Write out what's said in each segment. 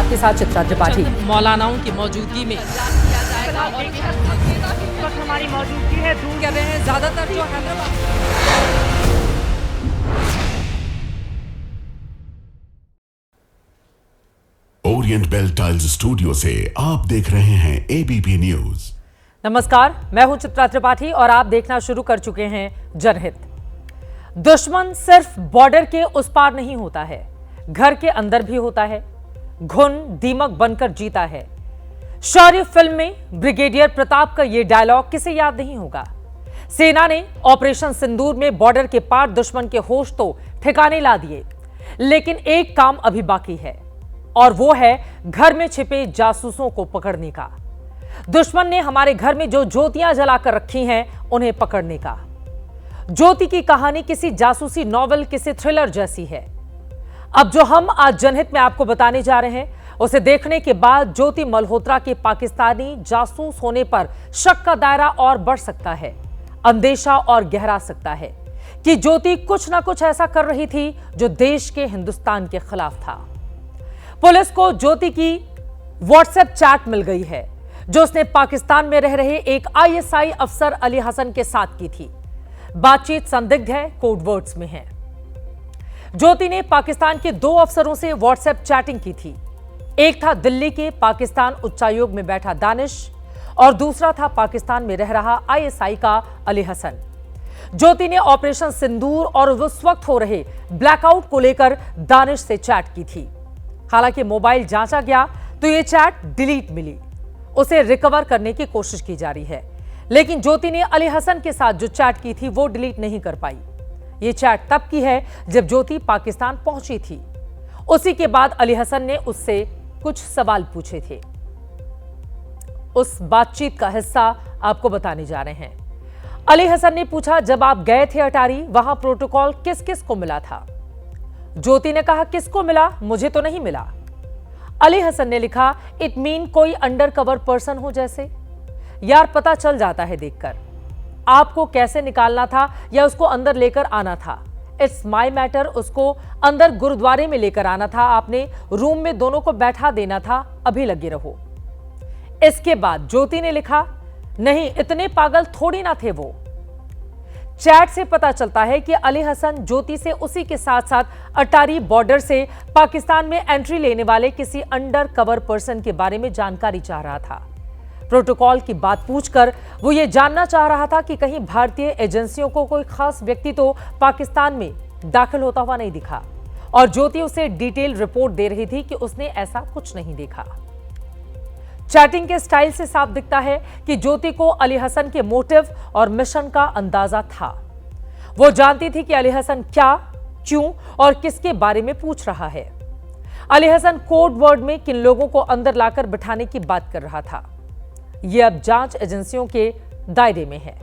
आपके साथ चित्रा त्रिपाठी। मौलानाओं की मौजूदगी में हमारी मौजूदगी है दूर कर रहे हैं ज्यादातर जो Hyderabad. Orient Bell Tiles studio से आप देख रहे हैं एबीपी न्यूज। नमस्कार, मैं हूं चित्रा त्रिपाठी और आप देखना शुरू कर चुके हैं जनहित। दुश्मन सिर्फ बॉर्डर के उस पार नहीं होता है, घर के अंदर भी होता है। घुन दीमक बनकर जीता है। शौर्य फिल्म में ब्रिगेडियर प्रताप का यह डायलॉग किसे याद नहीं होगा। सेना ने ऑपरेशन सिंदूर में बॉर्डर के पार दुश्मन के होश तो ठिकाने ला दिए, लेकिन एक काम अभी बाकी है और वो है घर में छिपे जासूसों को पकड़ने का। दुश्मन ने हमारे घर में जो ज्योतियां जलाकर रखी हैं, उन्हें पकड़ने का। ज्योति की कहानी किसी जासूसी नॉवेल, किसी थ्रिलर जैसी है। अब जो हम आज जनहित में आपको बताने जा रहे हैं, उसे देखने के बाद ज्योति मल्होत्रा के पाकिस्तानी जासूस होने पर शक का दायरा और बढ़ सकता है, अंदेशा और गहरा सकता है कि ज्योति कुछ ना कुछ ऐसा कर रही थी जो देश के, हिंदुस्तान के खिलाफ था। पुलिस को ज्योति की व्हाट्सएप चैट मिल गई है जो उसने पाकिस्तान में रह रहे एक आईएसआई अफसर अली हसन के साथ की थी। बातचीत संदिग्ध है, कोड वर्ड्स में है। ज्योति ने पाकिस्तान के दो अफसरों से व्हाट्सएप चैटिंग की थी। एक था दिल्ली के पाकिस्तान उच्चायोग में बैठा दानिश और दूसरा था पाकिस्तान में रह रहा आईएसआई का अली हसन। ज्योति ने ऑपरेशन सिंदूर और उस वक्त हो रहे ब्लैकआउट को लेकर दानिश से चैट की थी। हालांकि मोबाइल जांचा गया तो यह चैट डिलीट मिली। उसे रिकवर करने की कोशिश की जा रही है, लेकिन ज्योति ने अली हसन के साथ जो चैट की थी वो डिलीट नहीं कर पाई। यह चैट तब की है जब ज्योति पाकिस्तान पहुंची थी। उसी के बाद अली हसन ने उससे कुछ सवाल पूछे थे। उस बातचीत का हिस्सा आपको बताने जा रहे हैं। अली हसन ने पूछा, जब आप गए थे अटारी, वहां प्रोटोकॉल किस किस को मिला था? ज्योति ने कहा, किसको मिला? मुझे तो नहीं मिला। अली हसन ने लिखा, इट मीन कोई अंडर कवर पर्सन हो जैसे। यार पता चल जाता है देखकर। आपको कैसे निकालना था या उसको अंदर लेकर आना था, इट्स माय मैटर। उसको अंदर गुरुद्वारे में लेकर आना था आपने, रूम में दोनों को बैठा देना था, अभी लगे रहो। इसके बाद ज्योति ने लिखा, नहीं इतने पागल थोड़ी ना थे वो। चैट से पता चलता है कि अली हसन ज्योति से उसी के साथ साथ अटारी बॉर्डर से पाकिस्तान में एंट्री लेने वाले किसी अंडर कवर पर्सन के बारे में जानकारी चाह रहा था। प्रोटोकॉल की बात पूछकर वो ये जानना चाह रहा था कि कहीं भारतीय एजेंसियों को कोई खास व्यक्ति तो पाकिस्तान में दाखिल होता हुआ नहीं दिखा, और ज्योति उसे डिटेल रिपोर्ट दे रही थी कि उसने ऐसा कुछ नहीं देखा। चैटिंग के स्टाइल से साफ दिखता है कि ज्योति को अली हसन के मोटिव और मिशन का अंदाजा था। वो जानती थी कि अली हसन क्या, क्यों और किसके बारे में पूछ रहा है। अली हसन कोड वर्ड में किन लोगों को अंदर लाकर बिठाने की बात कर रहा था, यह अब जांच एजेंसियों के दायरे में है।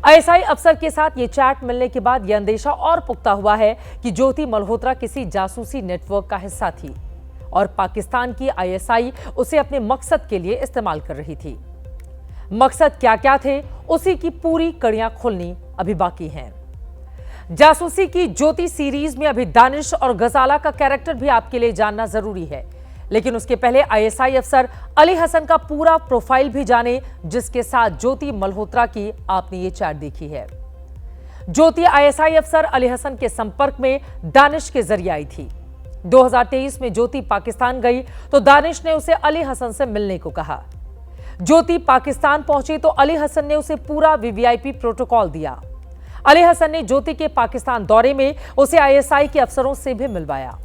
आईएसआई अफसर के साथ यह चैट मिलने के बाद यह अंदेशा और पुख्ता हुआ है कि ज्योति मल्होत्रा किसी जासूसी नेटवर्क का हिस्सा थी और पाकिस्तान की आईएसआई उसे अपने मकसद के लिए इस्तेमाल कर रही थी। मकसद क्या क्या थे, उसी की पूरी कड़ियां खुलनी अभी बाकी हैं। जासूसी की ज्योति सीरीज में अभी दानिश और गजाला का कैरेक्टर भी आपके लिए जानना जरूरी है, लेकिन उसके पहले आईएसआई अफसर अली हसन का पूरा प्रोफाइल भी जाने, जिसके साथ ज्योति मल्होत्रा की आपने ये चैट देखी है। ज्योति आईएसआई अफसर अली हसन के संपर्क में दानिश के जरिए आई थी। 2023 में ज्योति पाकिस्तान गई तो दानिश ने उसे अली हसन से मिलने को कहा। ज्योति पाकिस्तान पहुंची तो अली हसन ने उसे पूरा वीवीआईपी प्रोटोकॉल दिया। अली हसन ने ज्योति के पाकिस्तान दौरे में उसे आईएसआई के अफसरों से भी मिलवाया।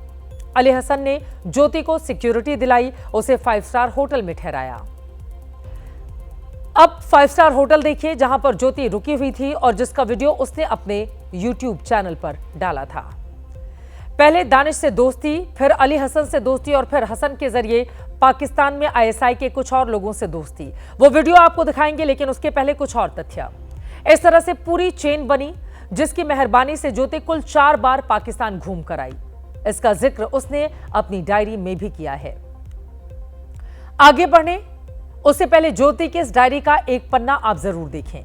अली हसन ने ज्योति को सिक्योरिटी दिलाई, उसे 5 स्टार होटल में ठहराया। अब 5 स्टार होटल देखिए जहां पर ज्योति रुकी हुई थी और जिसका वीडियो उसने अपने यूट्यूब चैनल पर डाला था। पहले दानिश से दोस्ती, फिर अली हसन से दोस्ती और फिर हसन के जरिए पाकिस्तान में आईएसआई के कुछ और लोगों से दोस्ती। वो वीडियो आपको दिखाएंगे, लेकिन उसके पहले कुछ और तथ्य। इस तरह से पूरी चेन बनी जिसकी मेहरबानी से ज्योति कुल 4 बार पाकिस्तान घूम कर आई। इसका जिक्र उसने अपनी डायरी में भी किया है। आगे बढ़ने उससे पहले ज्योति की इस डायरी का एक पन्ना आप जरूर देखें।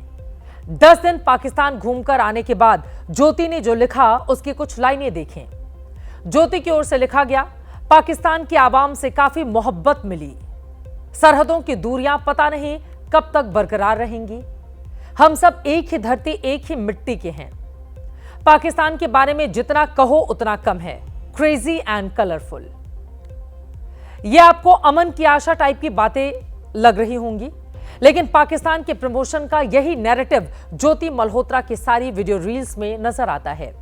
10 दिन पाकिस्तान घूमकर आने के बाद ज्योति ने जो लिखा उसकी कुछ लाइनें देखें। ज्योति की ओर से लिखा गया, पाकिस्तान की आवाम से काफी मोहब्बत मिली। सरहदों की दूरियां पता नहीं कब तक बरकरार रहेंगी। हम सब एक ही धरती, एक ही मिट्टी के हैं। पाकिस्तान के बारे में जितना कहो उतना कम है। Crazy and colourful. यह आपको अमन की आशा टाइप की बातें लग रही होंगी, लेकिन पाकिस्तान के प्रमोशन का यही नैरेटिव ज्योति मल्होत्रा की सारी वीडियो रील्स में नजर आता है।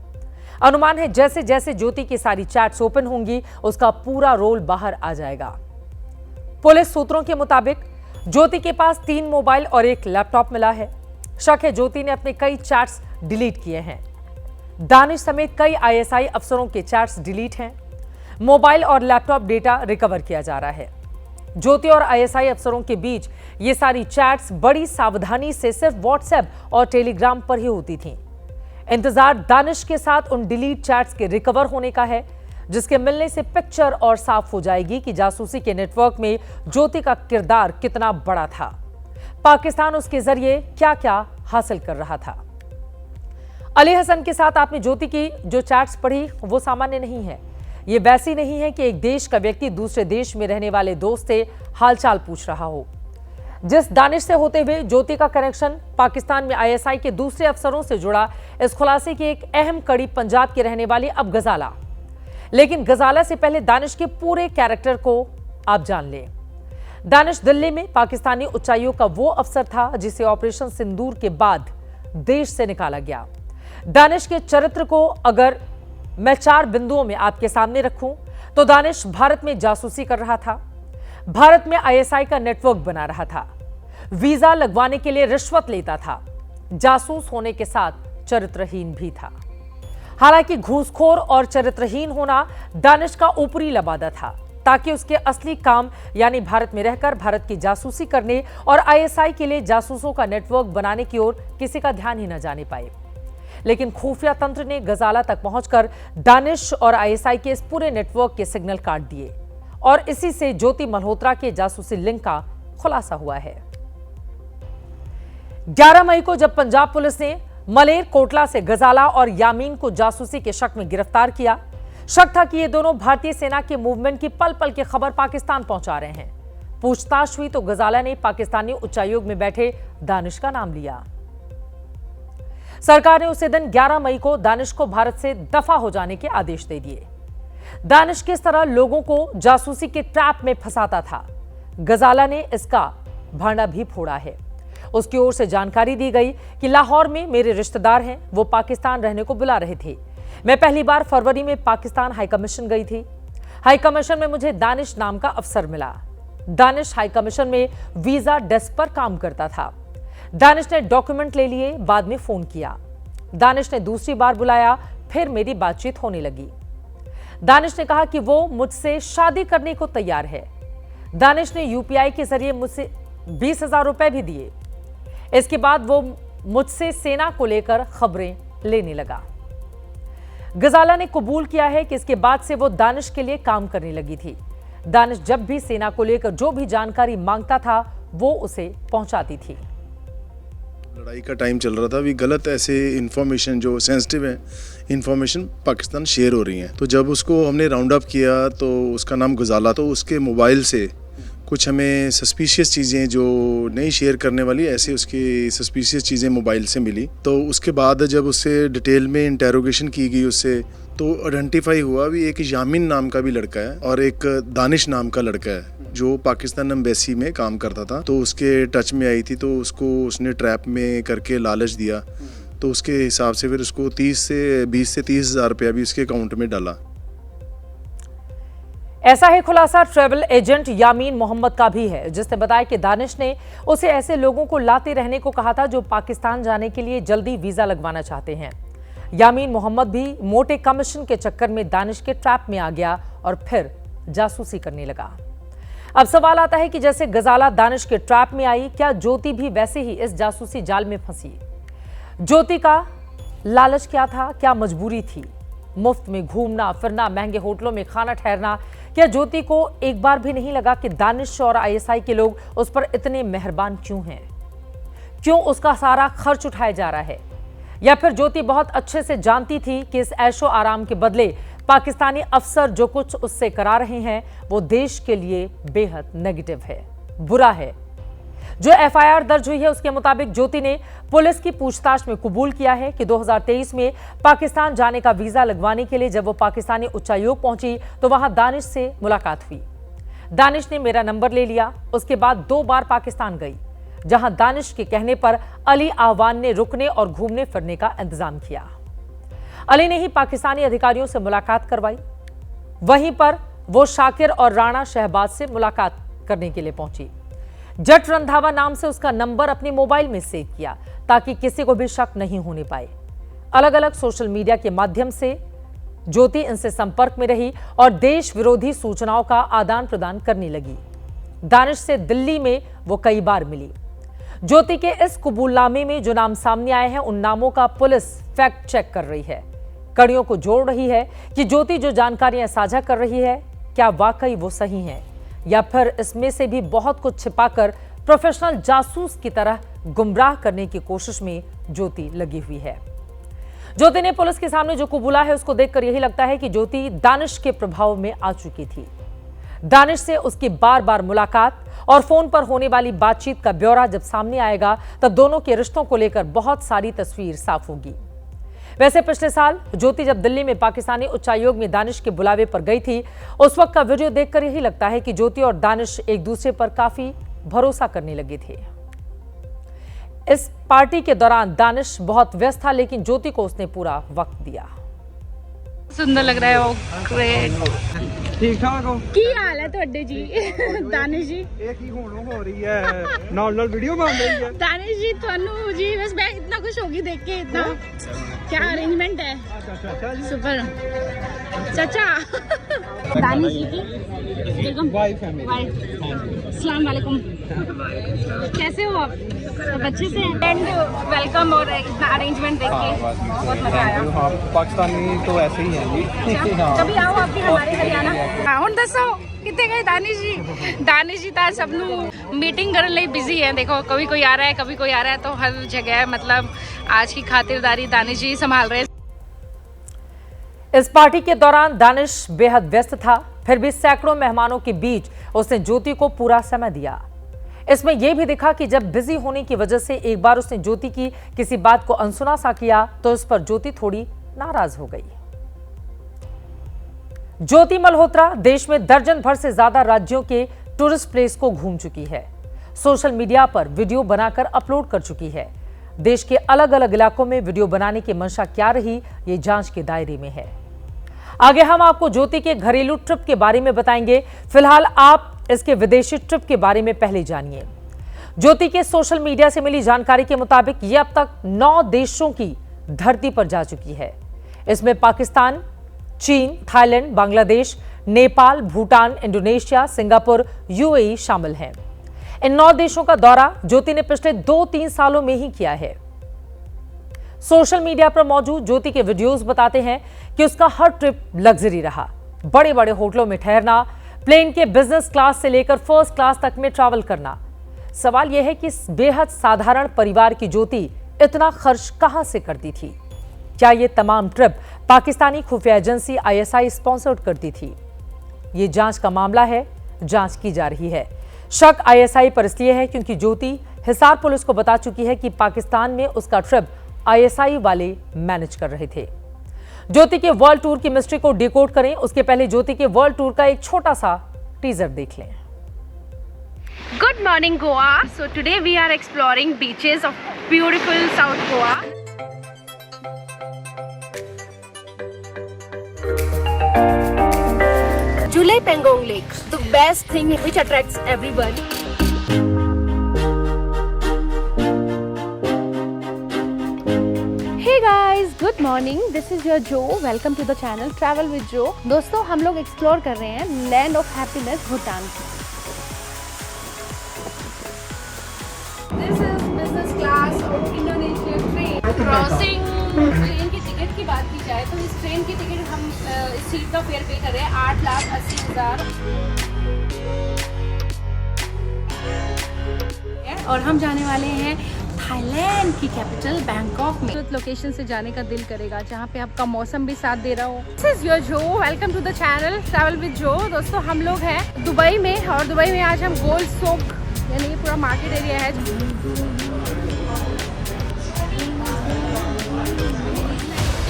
अनुमान है जैसे जैसे ज्योति की सारी चैट्स ओपन होंगी, उसका पूरा रोल बाहर आ जाएगा। पुलिस सूत्रों के मुताबिक ज्योति के पास 3 मोबाइल और 1 लैपटॉप मिला है। शक है ज्योति ने अपने कई चैट्स डिलीट किए हैं। दानिश समेत कई आईएसआई अफसरों के चैट्स डिलीट हैं। मोबाइल और लैपटॉप डेटा रिकवर किया जा रहा है। ज्योति और आईएसआई अफसरों के बीच ये सारी चैट्स बड़ी सावधानी से सिर्फ व्हाट्सएप और टेलीग्राम पर ही होती थीं। इंतजार दानिश के साथ उन डिलीट चैट्स के रिकवर होने का है, जिसके मिलने से पिक्चर और साफ हो जाएगी कि जासूसी के नेटवर्क में ज्योति का किरदार कितना बड़ा था। पाकिस्तान उसके जरिए क्या क्या हासिल कर रहा था। अली हसन के साथ आपने ज्योति की जो चैट्स पढ़ी वो सामान्य नहीं है। ये वैसी नहीं है कि एक देश का व्यक्ति दूसरे देश में रहने वाले दोस्त से हालचाल पूछ रहा हो। जिस दानिश से होते हुए ज्योति का कनेक्शन पाकिस्तान में आईएसआई के दूसरे अफसरों से जुड़ा, इस खुलासे की एक अहम कड़ी पंजाब की रहने वाली अब गजाला। लेकिन गजाला से पहले दानिश के पूरे कैरेक्टर को आप जान लें। दानिश दिल्ली में पाकिस्तानी उच्चायोग का वो अफसर था जिसे ऑपरेशन सिंदूर के बाद देश से निकाला गया। दानिश के चरित्र को अगर मैं 4 बिंदुओं में आपके सामने रखूं तो दानिश भारत में जासूसी कर रहा था, भारत में आईएसआई का नेटवर्क बना रहा था, वीजा लगवाने के लिए रिश्वत लेता था, जासूस होने के साथ चरित्रहीन भी था। हालांकि घूसखोर और चरित्रहीन होना दानिश का ऊपरी लबादा था, ताकि उसके असली काम यानी भारत में रहकर भारत की जासूसी करने और आईएसआई के लिए जासूसों का नेटवर्क बनाने की ओर किसी का ध्यान ही न जाने पाए। लेकिन खुफिया तंत्र ने गजाला तक पहुंचकर दानिश और आईएसआई के इस पूरे नेटवर्क के सिग्नल काट दिए और इसी से ज्योति मल्होत्रा के जासूसी लिंक का खुलासा हुआ है। 11 मई को जब पंजाब पुलिस ने मलेर कोटला से गजाला और यामीन को जासूसी के शक में गिरफ्तार किया, शक था कि ये दोनों भारतीय सेना के मूवमेंट की पल पल की खबर पाकिस्तान पहुंचा रहे हैं। पूछताछ हुई तो गजाला ने पाकिस्तानी उच्चायोग में बैठे दानिश का नाम लिया। सरकार ने उसी दिन 11 मई को दानिश को भारत से दफा हो जाने के आदेश दे दिए। दानिश किस तरह लोगों को जासूसी के ट्रैप में फंसाता था, गजाला ने इसका भांडा भी फोड़ा है। उसकी ओर से जानकारी दी गई कि लाहौर में मेरे रिश्तेदार हैं, वो पाकिस्तान रहने को बुला रहे थे। मैं पहली बार फरवरी में पाकिस्तान हाई कमीशन गई थी। हाई कमीशन में मुझे दानिश नाम का अफसर मिला। दानिश हाई कमीशन में वीजा डेस्क पर काम करता था। दानिश ने डॉक्यूमेंट ले लिए, बाद में फोन किया। दानिश ने दूसरी बार बुलाया, फिर मेरी बातचीत होने लगी। दानिश ने कहा कि वो मुझसे शादी करने को तैयार है। दानिश ने यूपीआई के जरिए मुझसे 20,000 रुपए भी दिए। इसके बाद वो मुझसे सेना को लेकर खबरें लेने लगा। गजाला ने कबूल किया है कि इसके बाद से वो दानिश के लिए काम करने लगी थी। दानिश जब भी सेना को लेकर जो भी जानकारी मांगता था वो उसे पहुंचाती थी। लड़ाई का टाइम चल रहा था, अभी गलत ऐसे इन्फॉर्मेशन जो सेंसिटिव है इन्फॉर्मेशन पाकिस्तान शेयर हो रही है। तो जब उसको हमने राउंड अप किया तो उसका नाम गजाला, तो उसके मोबाइल से कुछ हमें सस्पिशियस चीज़ें जो नहीं शेयर करने वाली ऐसे उसकी सस्पिशियस चीज़ें मोबाइल से मिली। तो उसके बाद जब उससे डिटेल में इंटेरोगेशन की गई उससे, तो आइडेंटिफाई हुआ भी एक यामीन नाम का भी लड़का है और एक दानिश नाम का लड़का है जो पाकिस्तान एम्बेसी में काम करता था। तो उसके टच में आई थी, तो उसको उसने ट्रैप में करके लालच दिया। तो उसके हिसाब से फिर उसको 20 से 30 हज़ार रुपया भी उसके अकाउंट में डाला। ऐसा ही खुलासा ट्रैवल एजेंट यामीन मोहम्मद का भी है, जिसने बताया कि दानिश ने उसे ऐसे लोगों को लाते रहने को कहा था जो पाकिस्तान जाने के लिए जल्दी वीजा लगवाना चाहते हैं। यामीन मोहम्मद भी मोटे कमीशन के चक्कर में दानिश के ट्रैप में आ गया और फिर जासूसी करने लगा। अब सवाल आता है कि जैसे गजाला दानिश के ट्रैप में आई, क्या ज्योति भी वैसे ही इस जासूसी जाल में फंसी? ज्योति का लालच क्या था, क्या मजबूरी थी? मुफ्त में घूमना फिरना, महंगे होटलों में खाना ठहरना। क्या ज्योति को एक बार भी नहीं लगा कि दानिश और आईएसआई के लोग उस पर इतने मेहरबान क्यों हैं? क्यों उसका सारा खर्च उठाया जा रहा है? या फिर ज्योति बहुत अच्छे से जानती थी कि इस ऐशो आराम के बदले पाकिस्तानी अफसर जो कुछ उससे करा रहे हैं वो देश के लिए बेहद नेगेटिव है, बुरा है। जो एफआईआर दर्ज हुई है उसके मुताबिक ज्योति ने पुलिस की पूछताछ में कबूल किया है कि 2023 में पाकिस्तान जाने का वीजा लगवाने के लिए जब वो पाकिस्तानी उच्चायोग पहुंची तो वहां दानिश से मुलाकात हुई। दानिश ने मेरा नंबर ले लिया। उसके बाद 2 बार पाकिस्तान गई, जहां दानिश के कहने पर अली आह्वान ने रुकने और घूमने फिरने का इंतजाम किया। अली ने ही पाकिस्तानी अधिकारियों से मुलाकात करवाई। वहीं पर वो शाकिर और राणा शहबाज से मुलाकात करने के लिए पहुंची। जट रंधावा नाम से उसका नंबर अपने मोबाइल में सेव किया ताकि किसी को भी शक नहीं होने पाए। अलग अलग सोशल मीडिया के माध्यम से ज्योति इनसे संपर्क में रही और देश विरोधी सूचनाओं का आदान प्रदान करने लगी। दानिश से दिल्ली में वो कई बार मिली। ज्योति के इस कबूलनामे में जो नाम सामने आए हैं उन नामों का पुलिस फैक्ट चेक कर रही है, कड़ियों को जोड़ रही है कि ज्योति जो जानकारियां साझा कर रही है क्या वाकई वो सही हैं या फिर इसमें से भी बहुत कुछ छिपाकर प्रोफेशनल जासूस की तरह गुमराह करने की कोशिश में ज्योति लगी हुई है। ज्योति ने पुलिस के सामने जो कबूला है उसको देखकर यही लगता है कि ज्योति दानिश के प्रभाव में आ चुकी थी। दानिश से उसकी बार बार मुलाकात और फोन पर होने वाली बातचीत का ब्यौरा जब सामने आएगा तब दोनों के रिश्तों को लेकर बहुत सारी तस्वीर साफ होगी। वैसे पिछले साल ज्योति जब दिल्ली में पाकिस्तानी उच्चायोग में दानिश के बुलावे पर गई थी उस वक्त का वीडियो देखकर यही लगता है कि ज्योति और दानिश एक दूसरे पर काफी भरोसा करने लगे थे। इस पार्टी के दौरान दानिश बहुत व्यस्त था लेकिन ज्योति को उसने पूरा वक्त दिया। सुंदर लग रहा है वो। ठीक ठाक हो? की हाल है ਤੁਹਾਡੇ जी? दानिश जी ਇਹ ਕੀ ਹੁਣ ਹੋ ਰਹੀ ਹੈ? ਨਾਲ ਵੀਡੀਓ ਬਣ ਰਹੀ ਹੈ। दानिश जी ਤੁਹਾਨੂੰ जी बस मैं इतना खुश होगी देख के। इतना क्या अरेंजमेंट है? अच्छा जी। सुपर चाचा दानिश जी की वेलकम। वाइफ है मेरी। अस्सलाम वालेकुम। कैसे हो आप? सब अच्छे से एंड वेलकम और इतना अरेंजमेंट देख के बहुत मजा आया। हाँ, पाकिस्तानी तो ऐसे ही हैं जी। हाँ। कभी आओ आप भी हमारे हरियाणा। ਹੁਣ ਦੱਸੋ ਕਿੱਥੇ ਗਏ दानिश जी? दानिश जी ਤਾਂ ਸਭ ਨੂੰ मीटिंग ਕਰਨ ਲਈ बिजी है। देखो कभी कोई आ रहा है कभी कोई आ रहा है तो हर जगह मतलब आज की खातिरदारी दानिश जी संभाल रहे हैं। इस पार्टी के दौरान दानिश बेहद व्यस्त था, फिर भी सैकड़ों मेहमानों के बीच उसने ज्योति को पूरा समय दिया। इसमें यह भी दिखा कि जब बिजी होने की वजह से एक बार उसने ज्योति की किसी बात को अनसुना सा किया तो उस पर ज्योति थोड़ी नाराज हो गई। ज्योति मल्होत्रा देश में दर्जन भर से ज्यादा राज्यों के टूरिस्ट प्लेस को घूम चुकी है, सोशल मीडिया पर वीडियो बनाकर अपलोड कर चुकी है। देश के अलग अलग इलाकों में वीडियो बनाने की मंशा क्या रही ये जांच के दायरे में है। आगे हम आपको ज्योति के घरेलू ट्रिप के बारे में बताएंगे, फिलहाल आप इसके विदेशी ट्रिप के बारे में पहले जानिए। ज्योति के सोशल मीडिया से मिली जानकारी के मुताबिक ये अब तक 9 देशों की धरती पर जा चुकी है। इसमें पाकिस्तान, चीन, Thailand, Bangladesh, Nepal, Bhutan, Indonesia, Singapore, UAE शामिल हैं। इन 9 देशों का दौरा ज्योति ने पिछले 2-3 सालों में ही किया है। सोशल मीडिया पर मौजूद ज्योति के वीडियोस बताते हैं कि उसका हर ट्रिप लग्जरी रहा। बड़े बड़े होटलों में ठहरना, प्लेन के बिजनेस क्लास से लेकर फर्स्ट क्लास तक में ट्रैवल करना। सवाल यह है कि इस बेहद साधारण परिवार की ज्योति इतना खर्च कहां से करती थी? क्या ये तमाम ट्रिप पाकिस्तानी खुफिया एजेंसी आईएसआई स्पॉन्सर्ड करती थी? ये जांच का मामला है, जांच की जा रही है। शक आईएसआई पर इसलिए है क्योंकि ज्योति हिसार पुलिस को बता चुकी है कि पाकिस्तान में उसका ट्रिप आईएसआई वाले मैनेज कर रहे थे। ज्योति के वर्ल्ड टूर की मिस्ट्री को डिकोड करें उसके पहले ज्योति के वर्ल्ड टूर का एक छोटा सा टीजर देख लें। Good morning Goa. So today we are exploring beaches of beautiful South Goa. Julai Pangong Lake, the best thing which attracts everyone. Hey guys, good morning. This is your Joe. Welcome to the channel Travel with Joe. दोस्तों हम लोग explore कर रहे हैं land of happiness Bhutan की। This is business class of Indonesian train. Crossing train की ticket की बात की जाए तो इस ट्रेन की टिकट हम इस सीट का फेयर पे कर रहे हैं 8,80,000 और हम जाने वाले हैं थाईलैंड की कैपिटल बैंकॉक में। लोकेशन से जाने का दिल करेगा जहाँ पे आपका मौसम भी साथ दे रहा हो। This is your Jo, welcome to the channel travel with Jo. दोस्तों हम लोग हैं दुबई में और दुबई में आज हम गोल्ड सोक यानी ये पूरा मार्केट एरिया है।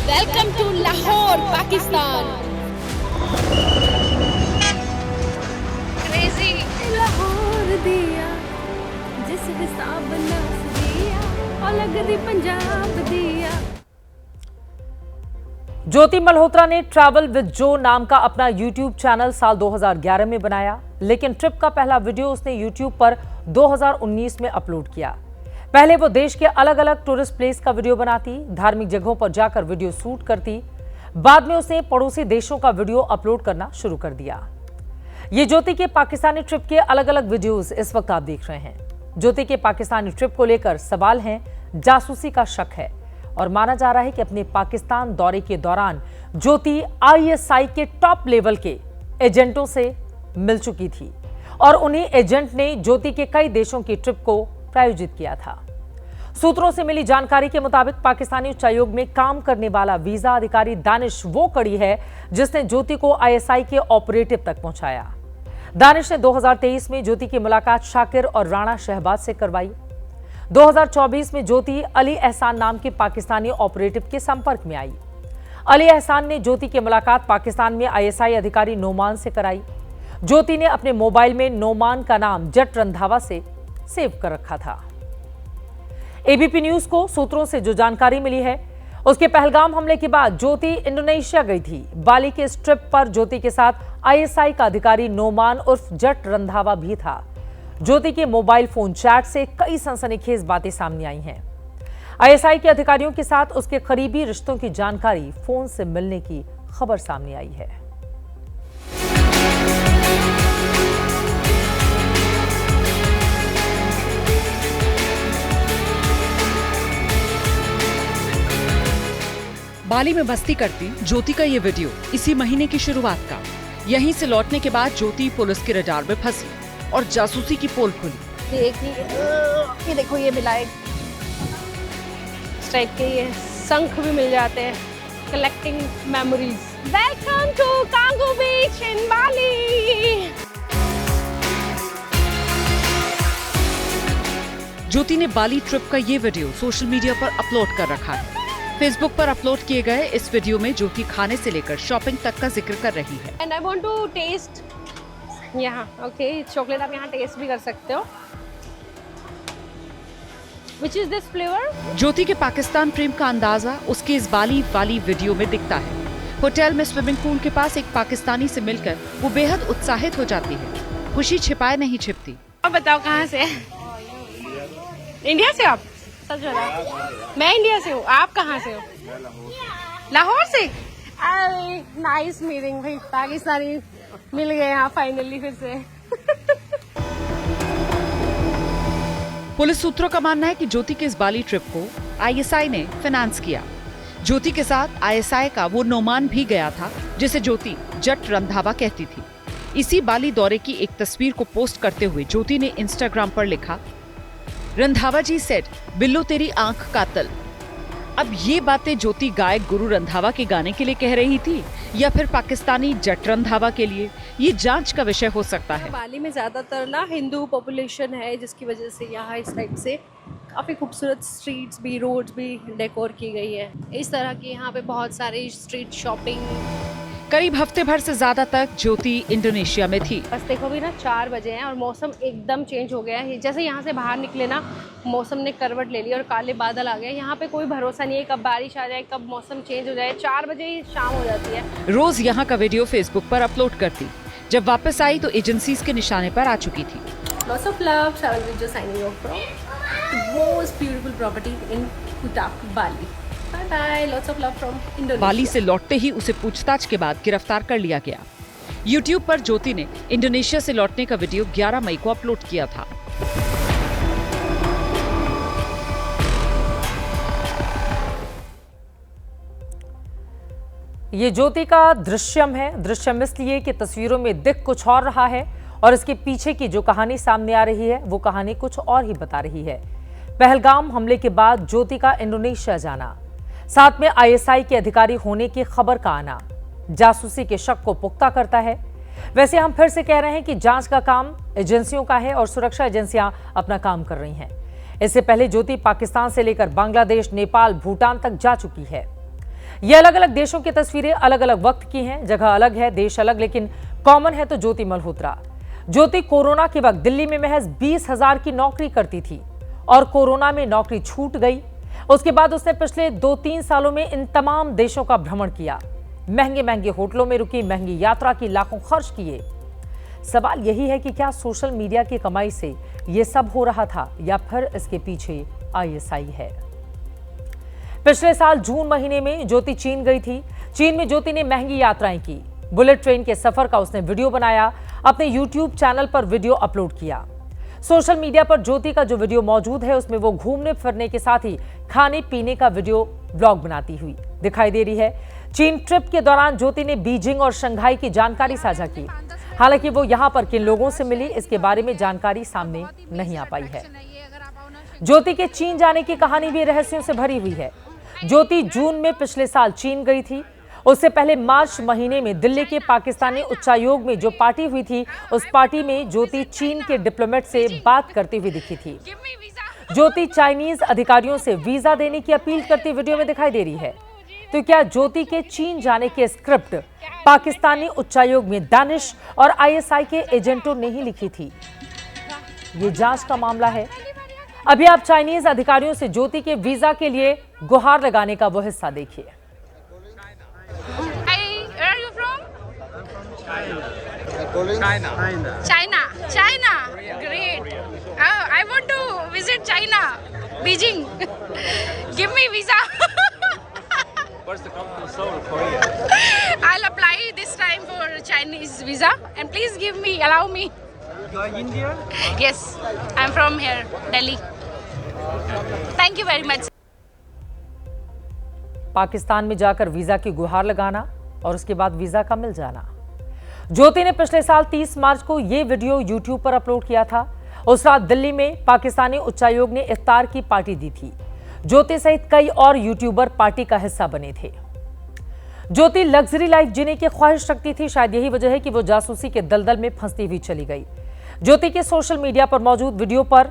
Welcome to Lahore Pakistan. Crazy Lahore दिया जिस हिसाब नास दिया और लग दी पंजाब दिया। ज्योति मल्होत्रा ने ट्रैवल विद जो नाम का अपना यूट्यूब चैनल साल 2011 में बनाया, लेकिन ट्रिप का पहला वीडियो उसने यूट्यूब पर 2019 में अपलोड किया। पहले वो देश के अलग अलग टूरिस्ट प्लेस का वीडियो बनाती, धार्मिक जगहों पर जाकर वीडियो शूट करती। बाद में उसने पड़ोसी देशों का वीडियो अपलोड करना शुरू कर दिया। ये ज्योति के पाकिस्तानी ट्रिप के अलग अलग वीडियोस इस वक्त आप देख रहे हैं। ज्योति के पाकिस्तानी ट्रिप को लेकर सवाल हैं, जासूसी का शक है और माना जा रहा है कि अपने पाकिस्तान दौरे के दौरान ज्योति ISI के टॉप लेवल के एजेंटों से मिल चुकी थी और उन्हीं एजेंट ने ज्योति के कई देशों की ट्रिप को प्रायोजित किया था। सूत्रों से मिली जानकारी के मुताबिक पाकिस्तानी उच्चायोग में काम करने वाला वीजा अधिकारी दानिश वो कड़ी है जिसने ज्योति को ISI के ऑपरेटिव तक पहुंचाया। दानिश ने 2023 में ज्योति की मुलाकात शाकिर और राणा शहबाज से करवाई। 2024 में ज्योति अली एहसान नाम के पाकिस्तानी ऑपरेटिव के संपर्क में आई। अली एहसान ने ज्योति की मुलाकात पाकिस्तान में ISI अधिकारी नोमान से कराई। ज्योति ने अपने मोबाइल में नोमान का नाम जट रंधावा से सेव कर रखा था। ABP न्यूज को सूत्रों से जो जानकारी मिली है, उसके पहलगाम हमले के बाद ज्योति इंडोनेशिया गई थी। बाली के इस ट्रिप पर ज्योति के साथ ISI का अधिकारी नोमान उर्फ जट रंधावा भी था। ज्योति के मोबाइल फोन चैट से कई सनसनीखेज बातें सामने आई हैं। ISI के अधिकारियों के साथ उसके करीबी रिश्तों की जानकारी फोन से मिलने की खबर सामने आई है। बाली में मस्ती करती ज्योति का ये वीडियो इसी महीने की शुरुआत का। यहीं से लौटने के बाद ज्योति पुलिस के रडार में फंसी और जासूसी की पोल खुली। ये देखो ये मिला है इस टाइप के, ये शंख भी मिल जाते हैं। Collecting memories. Welcome to Canggu beach in Bali. Jyoti ने बाली ट्रिप का ये वीडियो सोशल मीडिया पर अपलोड कर रखा है। फेसबुक पर अपलोड किए गए इस वीडियो में ज्योति खाने से लेकर शॉपिंग तक का जिक्र कर रही है। And I want to test यहाँ। ओके, चॉकलेट आप यहाँ टेस्ट भी कर सकते हो। Which is this flavor? ज्योति के पाकिस्तान प्रेम का अंदाजा उसके इस बाली वाली वीडियो में दिखता है। होटल में स्विमिंग पूल के पास एक पाकिस्तानी से मिलकर वो बेहद उत्साहित हो जाती है। खुशी छिपाए नहीं छिपती। अब बताओ कहाँ से? इंडिया से आप? सच बताओ। मैं इंडिया से हूँ, आप कहाँ से हो? लाहौर से। नाइस मीटिंग भाई, पाकिस्तानी मिल गए यहाँ फाइनली फिर से। पुलिस सूत्रों का मानना है कि ज्योति के इस बाली ट्रिप को ISI ने फाइनेंस किया। ज्योति के साथ ISI का वो नोमान भी गया था जिसे ज्योति जट रंधावा कहती थी। इसी बाली दौरे की एक तस्वीर को पोस्ट करते हुए ज्योति ने इंस्टाग्राम पर लिखा, रंधावा जी सेड बिल्लो तेरी आंख कातल। अब ये बातें ज्योति गायक गुरु रंधावा के गाने के लिए कह रही थी या फिर पाकिस्तानी जट रंधावा के लिए, ये जांच का विषय हो सकता है। बाली में ज्यादातर ना हिंदू पॉपुलेशन है जिसकी वजह से यहाँ इस टाइप से काफी खूबसूरत स्ट्रीट्स भी, रोड्स भी डेकोर की गई है। इस तरह की यहाँ पे बहुत सारी स्ट्रीट शॉपिंग। करीब हफ्ते भर से ज्यादा तक ज्योति इंडोनेशिया में थी। बस देखो भी ना 4 बजे हैं और मौसम एकदम चेंज हो गया है। जैसे यहाँ से बाहर निकले ना मौसम ने करवट ले ली और काले बादल आ गए। यहाँ पे कोई भरोसा नहीं है कब बारिश आ जाए, कब मौसम चेंज हो जाए। 4 बजे ही शाम हो जाती है। रोज यहाँ का वीडियो फेसबुक पर अपलोड करती। जब वापस आई तो एजेंसीज के निशाने पर आ चुकी थी। Lots of love, travel with Joe signing off from most beautiful property in Kuta, Bali. Bye bye, lots of love from Indonesia. बाली से लौटते ही उसे पूछताछ के बाद गिरफ्तार कर लिया गया। YouTube पर ज्योति ने इंडोनेशिया से लौटने का वीडियो 11 मई को अपलोड किया था। ये ज्योति का दृश्यम है। दृश्यम इसलिए कि तस्वीरों में दिख कुछ और रहा है और इसके पीछे की जो कहानी सामने आ रही है वो कहानी कुछ और ही बता रही है। पहलगाम हमले के बाद ज्योति का इंडोनेशिया जाना, साथ में आईएसआई के अधिकारी होने की खबर का आना जासूसी के शक को पुख्ता करता है। वैसे हम फिर से कह रहे हैं कि जांच का काम एजेंसियों का है और सुरक्षा एजेंसियां अपना काम कर रही हैं। इससे पहले ज्योति पाकिस्तान से लेकर बांग्लादेश, नेपाल, भूटान तक जा चुकी है। ये अलग अलग देशों की तस्वीरें अलग अलग वक्त की हैं, जगह अलग है, देश अलग, लेकिन कॉमन है तो ज्योति मल्होत्रा। ज्योति कोरोना के वक्त दिल्ली में महज 20,000 की नौकरी करती थी और कोरोना में नौकरी छूट गई। उसके बाद उसने पिछले 2-3 सालों में इन तमाम देशों का भ्रमण किया, महंगे महंगे होटलों में रुकी, महंगी यात्रा की, लाखों खर्च किए। सवाल यही है कि क्या सोशल मीडिया की कमाई से यह सब हो रहा था या फिर इसके पीछे आईएसआई है। पिछले साल जून महीने में ज्योति चीन गई थी। चीन में ज्योति ने महंगी यात्राएं की। बुलेट ट्रेन के सफर का उसने वीडियो बनाया, अपने यूट्यूब चैनल पर वीडियो अपलोड किया। सोशल मीडिया पर ज्योति का जो वीडियो मौजूद है उसमें वो घूमने फिरने के साथ ही खाने पीने का वीडियो ब्लॉग बनाती हुई दिखाई दे रही है। चीन ट्रिप के दौरान ज्योति ने बीजिंग और शंघाई की जानकारी साझा की। हालांकि वो यहां पर किन लोगों से मिली इसके बारे में जानकारी सामने नहीं आ पाई है। ज्योति के चीन जाने की कहानी भी रहस्यों से भरी हुई है। ज्योति जून में पिछले साल चीन गई थी। उससे पहले मार्च महीने में दिल्ली के पाकिस्तानी उच्चायोग में जो पार्टी हुई थी, उस पार्टी में ज्योति चीन के डिप्लोमेट से बात करती हुई दिखी थी। ज्योति चाइनीज अधिकारियों से वीजा देने की अपील करती वीडियो में दिखाई दे रही है। तो क्या ज्योति के चीन जाने के स्क्रिप्ट पाकिस्तानी उच्चायोग में दानिश और आईएसआई के एजेंटों ने ही लिखी थी? ये जांच का मामला है। अभी आप चाइनीज अधिकारियों से ज्योति के वीजा के लिए गुहार लगाने का वो हिस्सा देखिए। China. Great. I want to visit China. Beijing. Give me visa. First to come to Seoul, Korea. I'll apply this time for Chinese visa and please allow me. You are Indian? Yes, I'm from here, Delhi. Thank you very much. Pakistan में जाकर visa की गुहार लगाना और उसके बाद visa का मिल जाना। ज्योति ने पिछले साल 30 मार्च को यह वीडियो यूट्यूब पर अपलोड किया था। उस रात दिल्ली में पाकिस्तानी उच्चायोग ने इफ्तार की पार्टी दी थी। ज्योति सहित कई और यूट्यूबर पार्टी का हिस्सा बने थे। ज्योति लग्जरी लाइफ जीने की ख्वाहिश रखती थी। शायद यही वजह है कि वो जासूसी के दलदल में फंसती हुई चली गई। ज्योति के सोशल मीडिया पर मौजूद वीडियो पर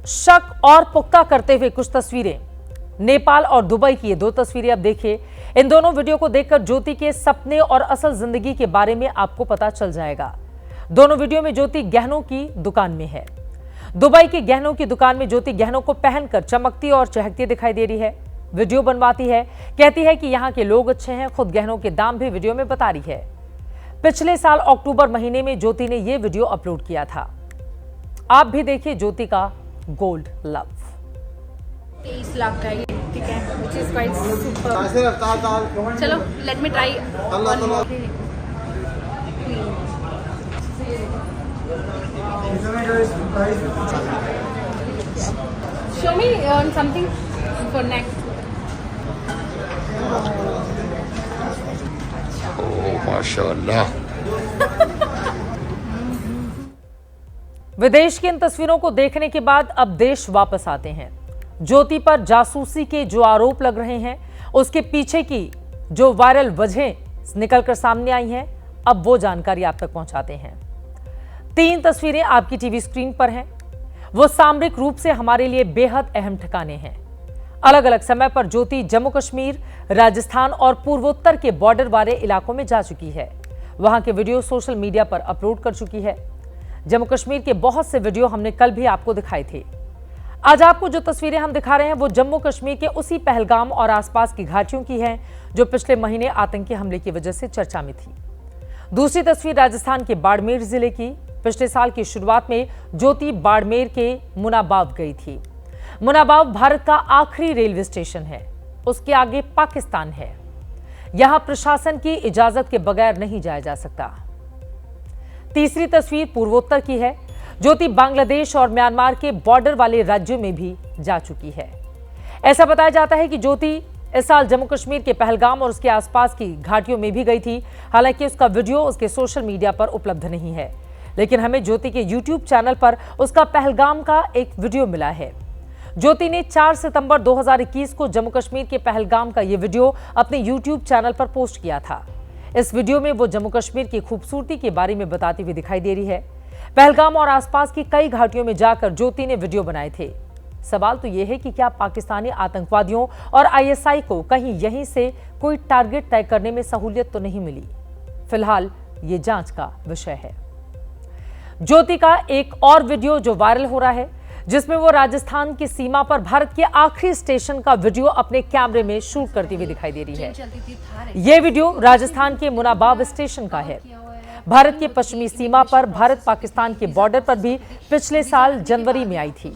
शक और पुख्ता करते हुए कुछ तस्वीरें, नेपाल और दुबई की ये 2 तस्वीरें अब देखिए। इन दोनों वीडियो को देखकर ज्योति के सपने और असल जिंदगी के बारे में आपको पता चल जाएगा। दोनों वीडियो में ज्योति गहनों की दुकान में है। दुबई के गहनों की दुकान में ज्योति गहनों को पहनकर चमकती और चहकती दिखाई दे रही है। वीडियो बनवाती है, कहती है कि यहाँ के लोग अच्छे हैं। खुद गहनों के दाम भी वीडियो में बता रही है। पिछले साल अक्टूबर महीने में ज्योति ने यह वीडियो अपलोड किया था। आप भी देखिए ज्योति का गोल्ड लव। 23 लाख का ये, ठीक है, which is quite super. चलो, let me try one more. Show me something for next. Oh, माशाल्लाह। विदेश की इन तस्वीरों को देखने के बाद अब देश वापस आते हैं। ज्योति पर जासूसी के जो आरोप लग रहे हैं, उसके पीछे की जो वायरल वजहें निकलकर सामने आई हैं, अब वो जानकारी आप तक पहुंचाते हैं। 3 तस्वीरें आपकी टीवी स्क्रीन पर हैं। वो सामरिक रूप से हमारे लिए बेहद अहम ठिकाने हैं। अलग अलग समय पर ज्योति जम्मू कश्मीर, राजस्थान और पूर्वोत्तर के बॉर्डर वाले इलाकों में जा चुकी है। वहां के वीडियो सोशल मीडिया पर अपलोड कर चुकी है। जम्मू कश्मीर के बहुत से वीडियो हमने कल भी आपको दिखाए थे। आज आपको जो तस्वीरें हम दिखा रहे हैं वो जम्मू कश्मीर के उसी पहलगाम और आसपास की घाटियों की हैं जो पिछले महीने आतंकी हमले की वजह से चर्चा में थी। दूसरी तस्वीर राजस्थान के बाड़मेर जिले की। पिछले साल की शुरुआत में ज्योति बाड़मेर के मुनाबाव गई थी। मुनाबाव भारत का आखिरी रेलवे स्टेशन है। उसके आगे पाकिस्तान है। यहां प्रशासन की इजाजत के बगैर नहीं जाया जा सकता। तीसरी तस्वीर पूर्वोत्तर की है। ज्योति बांग्लादेश और म्यांमार के बॉर्डर वाले राज्यों में भी जा चुकी है। ऐसा बताया जाता है कि ज्योति इस साल जम्मू कश्मीर के पहलगाम और उसके आसपास की घाटियों में भी गई थी। हालांकि उसका वीडियो उसके सोशल मीडिया पर उपलब्ध नहीं है, लेकिन हमें ज्योति के यूट्यूब चैनल पर उसका पहलगाम का एक वीडियो मिला है। ज्योति ने 4 सितंबर 2021 को जम्मू कश्मीर के पहलगाम का ये वीडियो अपने YouTube चैनल पर पोस्ट किया था। इस वीडियो में वो जम्मू कश्मीर की खूबसूरती के बारे में बताती हुई दिखाई दे रही है। पहलगाम और आसपास की कई घाटियों में जाकर ज्योति ने वीडियो बनाए थे। सवाल तो यह है कि क्या पाकिस्तानी आतंकवादियों और ISI को कहीं यहीं से कोई टारगेट तय करने में सहूलियत तो नहीं मिली? फिलहाल ये जांच का विषय है। ज्योति का एक और वीडियो जो वायरल हो रहा है, जिसमें वो राजस्थान की सीमा पर भारत के आखिरी स्टेशन का वीडियो अपने कैमरे में शूट करती हुई दिखाई दे रही है। ये वीडियो राजस्थान के मुनाबाव स्टेशन का है। भारत के पश्चिमी सीमा पर भारत पाकिस्तान के बॉर्डर पर भी पिछले साल जनवरी में आई थी।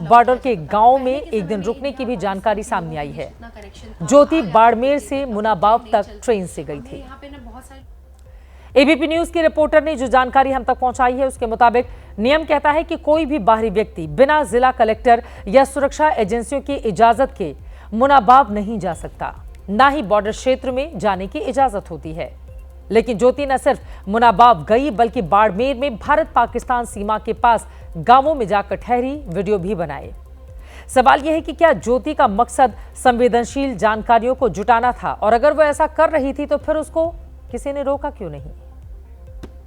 बॉर्डर के गांव में एक दिन रुकने की भी जानकारी सामने आई है। ज्योति बाड़मेर से मुनाबाव तक ट्रेन से गई थी। ABP न्यूज के रिपोर्टर ने जो जानकारी हम तक पहुंचाई है, उसके मुताबिक नियम कहता है कि कोई भी बाहरी व्यक्ति बिना जिला कलेक्टर या सुरक्षा एजेंसियों की इजाजत के मुनाबाव नहीं जा सकता, ना ही बॉर्डर क्षेत्र में जाने की इजाजत होती है। लेकिन ज्योति न सिर्फ मुनाबाव गई, बल्कि बाड़मेर में भारत पाकिस्तान सीमा के पास गांवों में जाकर ठहरी, वीडियो भी बनाए। सवाल यह है कि क्या ज्योति का मकसद संवेदनशील जानकारियों को जुटाना था, और अगर वो ऐसा कर रही थी तो फिर उसको किसी ने रोका क्यों नहीं?